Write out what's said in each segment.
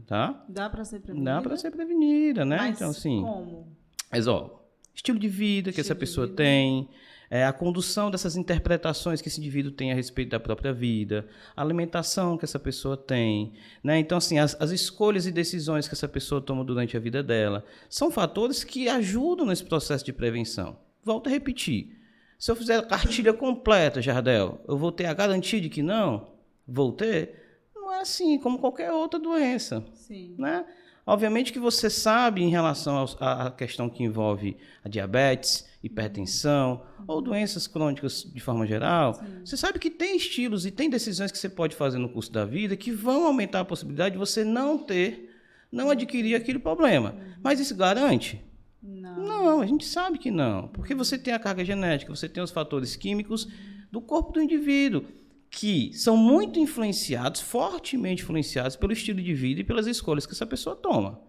tá? Dá para ser prevenida? Dá para ser prevenida, né? Mas então, assim, como? mas, ó, estilo de vida que essa pessoa tem, a condução dessas interpretações que esse indivíduo tem a respeito da própria vida, a alimentação que essa pessoa tem, né? Então, assim, as escolhas e decisões que essa pessoa toma durante a vida dela são fatores que ajudam nesse processo de prevenção. Volto a repetir. Se eu fizer a cartilha completa, Jardel, eu vou ter a garantia de que não? Vou ter? Não é assim, como qualquer outra doença. Sim. Né? Obviamente que você sabe em relação à questão que envolve a diabetes, hipertensão ou doenças crônicas de forma geral. Sim. Você sabe que tem estilos e tem decisões que você pode fazer no curso da vida que vão aumentar a possibilidade de você não adquirir aquele problema. Mas isso garante? Não, a gente sabe que não. Porque você tem a carga genética, você tem os fatores químicos do corpo do indivíduo, que são muito influenciados, fortemente influenciados pelo estilo de vida e pelas escolhas que essa pessoa toma.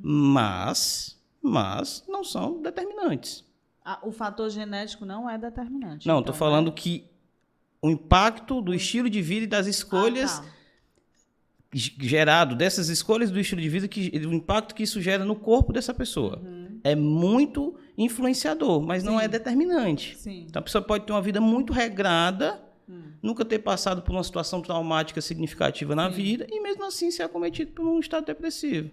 Mas não são determinantes. O fator genético não é determinante. Não, estou falando que o impacto do estilo de vida e das escolhas gerado dessas escolhas do estilo de vida, o impacto que isso gera no corpo dessa pessoa. É muito influenciador, mas não é determinante. Sim. Então a pessoa pode ter uma vida muito regrada, nunca ter passado por uma situação traumática significativa na vida e mesmo assim ser acometido por um estado depressivo.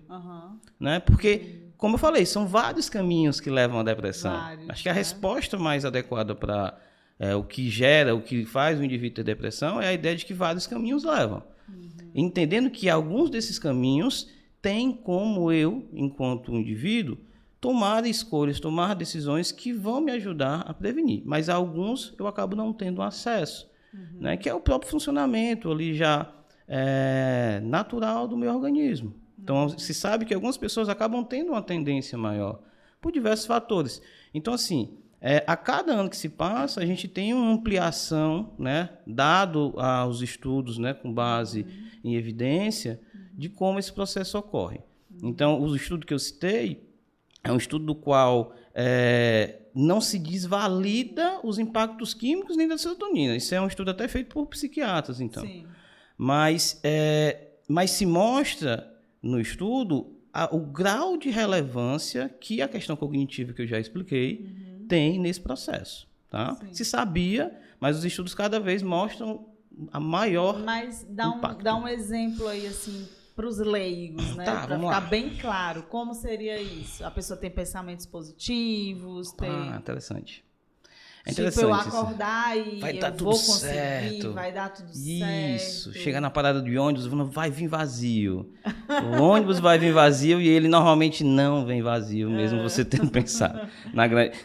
Né? Porque, como eu falei, são vários caminhos que levam à depressão. Acho que a resposta mais adequada para o que gera, o que faz o indivíduo ter depressão é a ideia de que vários caminhos levam. Entendendo que alguns desses caminhos têm como eu, enquanto indivíduo, tomar escolhas, tomar decisões que vão me ajudar a prevenir. Mas alguns eu acabo não tendo acesso. Né, que é o próprio funcionamento ali já natural do meu organismo. Então, se sabe que algumas pessoas acabam tendo uma tendência maior por diversos fatores. Então, assim, a cada ano que se passa, a gente tem uma ampliação, né, dado aos estudos, né, com base em evidência, de como esse processo ocorre. Então, o estudo que eu citei é um estudo do qual não se desvalida os impactos químicos nem da serotonina. Isso é um estudo até feito por psiquiatras, então. Sim. Mas se mostra no estudo o grau de relevância que a questão cognitiva que eu já expliquei tem nesse processo. Tá? Se sabia, mas os estudos cada vez mostram a maior impacto. Dá um exemplo aí, assim, para os leigos, né? Para ficar bem claro, como seria isso? A pessoa tem pensamentos positivos, interessante. Tipo, eu acordar e vai dar tudo vou conseguir, certo. vai dar tudo certo. Isso, chega na parada de ônibus, vai vir vazio. O ônibus vai vir vazio e ele normalmente não vem vazio, mesmo você tendo pensado.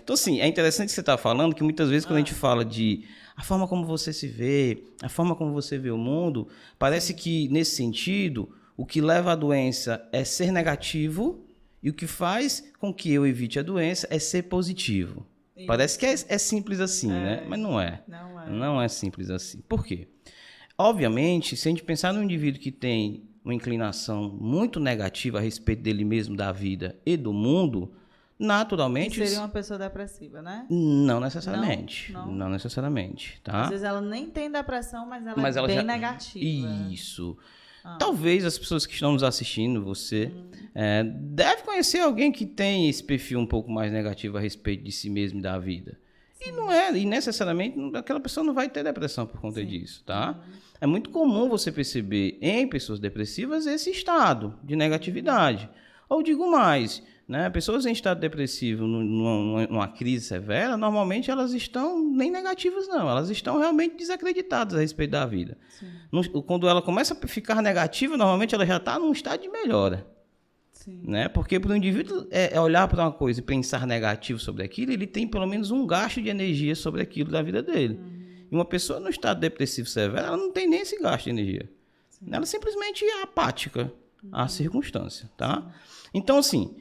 Então, assim, é interessante que você está falando que muitas vezes quando a gente fala de a forma como você se vê, a forma como você vê o mundo, parece que, nesse sentido, o que leva à doença é ser negativo e o que faz com que eu evite a doença é ser positivo. Isso. Parece que é simples assim, né? Mas não é. Não é simples assim. Por quê? Obviamente, se a gente pensar num indivíduo que tem uma inclinação muito negativa a respeito dele mesmo, da vida e do mundo, naturalmente... Seria uma pessoa depressiva, né? Não necessariamente. Não necessariamente, tá? Às vezes ela nem tem depressão, mas ela é bem negativa. Isso. Talvez as pessoas que estão nos assistindo, você, deve conhecer alguém que tem esse perfil um pouco mais negativo a respeito de si mesmo e da vida. Sim. E necessariamente aquela pessoa não vai ter depressão por conta disso, tá? É muito comum você perceber em pessoas depressivas esse estado de negatividade. Ou digo mais, né? Pessoas em estado depressivo, numa crise severa, normalmente elas estão nem negativas, não. Elas estão realmente desacreditadas a respeito da vida. Quando ela começa a ficar negativa, normalmente ela já está num estado de melhora. Né? Porque para o indivíduo olhar para uma coisa e pensar negativo sobre aquilo, ele tem pelo menos um gasto de energia sobre aquilo da vida dele. E uma pessoa no estado depressivo severo, ela não tem nem esse gasto de energia. Ela simplesmente é apática à circunstância. Tá? Então, assim...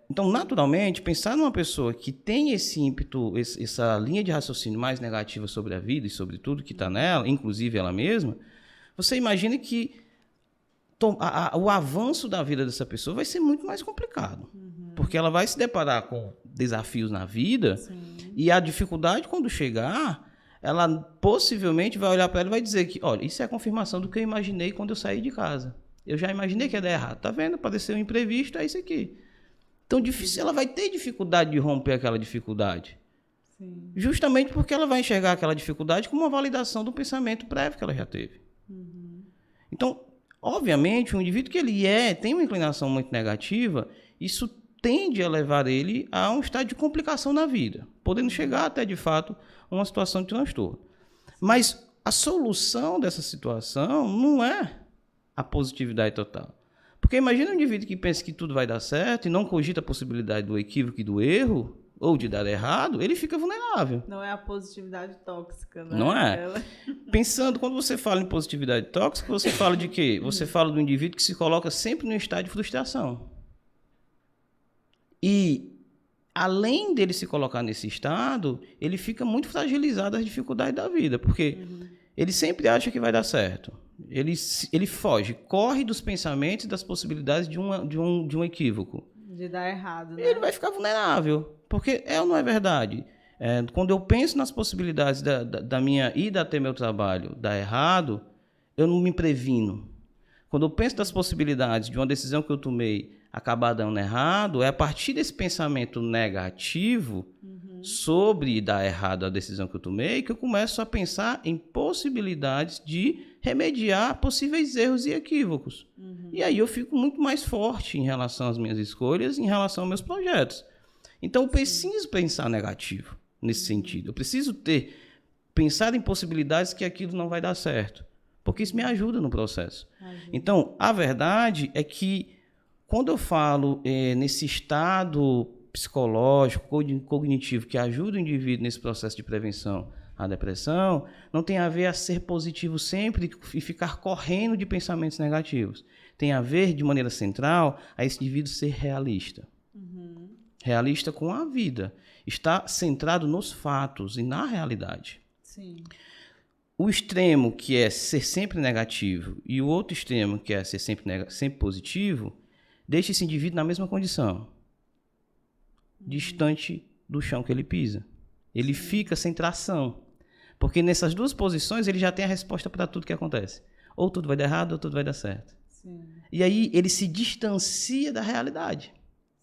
Então, naturalmente, pensar numa pessoa que tem esse ímpeto, essa linha de raciocínio mais negativa sobre a vida e sobre tudo que está nela, inclusive ela mesma, você imagina que o avanço da vida dessa pessoa vai ser muito mais complicado. Porque ela vai se deparar com desafios na vida e a dificuldade, quando chegar, ela possivelmente vai olhar para ela e vai dizer que, olha, isso é a confirmação do que eu imaginei quando eu saí de casa. Eu já imaginei que ia dar errado. Tá vendo? Apareceu um imprevisto, é isso aqui. Então, difícil, ela vai ter dificuldade de romper aquela dificuldade. Sim. Justamente porque ela vai enxergar aquela dificuldade como uma validação do pensamento prévio que ela já teve. Então, obviamente, um indivíduo que ele tem uma inclinação muito negativa, isso tende a levar ele a um estado de complicação na vida, podendo chegar até, de fato, a uma situação de transtorno. Mas a solução dessa situação não é a positividade total. Porque imagina um indivíduo que pensa que tudo vai dar certo e não cogita a possibilidade do equívoco e do erro, ou de dar errado, ele fica vulnerável. Não é a positividade tóxica, né? Não é? Pensando, quando você fala em positividade tóxica, você fala de quê? Você fala do indivíduo que se coloca sempre no estado de frustração. E, além dele se colocar nesse estado, ele fica muito fragilizado às dificuldades da vida, porque ele sempre acha que vai dar certo. Ele foge, corre dos pensamentos e das possibilidades de um equívoco. De dar errado, né? Ele vai ficar vulnerável, porque é ou não é verdade? Quando eu penso nas possibilidades da minha ida até meu trabalho dar errado, eu não me previno. Quando eu penso das possibilidades de uma decisão que eu tomei acabar dando errado, é a partir desse pensamento negativo sobre dar errado a decisão que eu tomei que eu começo a pensar em possibilidades de remediar possíveis erros e equívocos. E aí eu fico muito mais forte em relação às minhas escolhas, em relação aos meus projetos. Então eu preciso pensar negativo nesse sentido. Eu preciso pensar em possibilidades que aquilo não vai dar certo, porque isso me ajuda no processo. Então, a verdade é que quando eu falo nesse estado psicológico, cognitivo, que ajuda o indivíduo nesse processo de prevenção à depressão, não tem a ver a ser positivo sempre e ficar correndo de pensamentos negativos. Tem a ver, de maneira central, a esse indivíduo ser realista. Realista com a vida. Está centrado nos fatos e na realidade. Sim. O extremo, que é ser sempre negativo, e o outro extremo, que é ser sempre positivo, deixa esse indivíduo na mesma condição, distante do chão que ele pisa. Ele fica sem tração, porque nessas duas posições ele já tem a resposta para tudo que acontece. Ou tudo vai dar errado, ou tudo vai dar certo. Sim. E aí ele se distancia da realidade.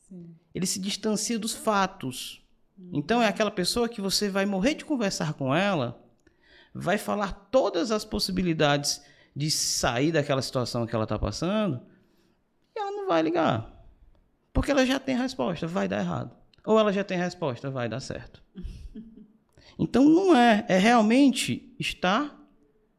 Sim. Ele se distancia dos fatos. Então é aquela pessoa que você vai morrer de conversar com ela, vai falar todas as possibilidades de sair daquela situação que ela está passando, e ela não vai ligar. Porque ela já tem a resposta, vai dar errado. Ou ela já tem a resposta, vai dar certo. Então não é realmente estar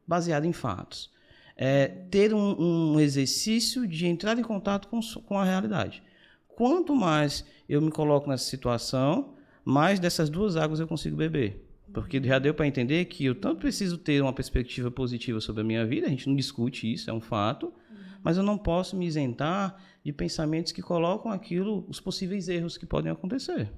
baseado em fatos. É ter um exercício de entrar em contato com a realidade. Quanto mais eu me coloco nessa situação, mais dessas duas águas eu consigo beber. Porque já deu para entender que eu tanto preciso ter uma perspectiva positiva sobre a minha vida, a gente não discute isso, é um fato, mas eu não posso me isentar de pensamentos que colocam os possíveis erros que podem acontecer.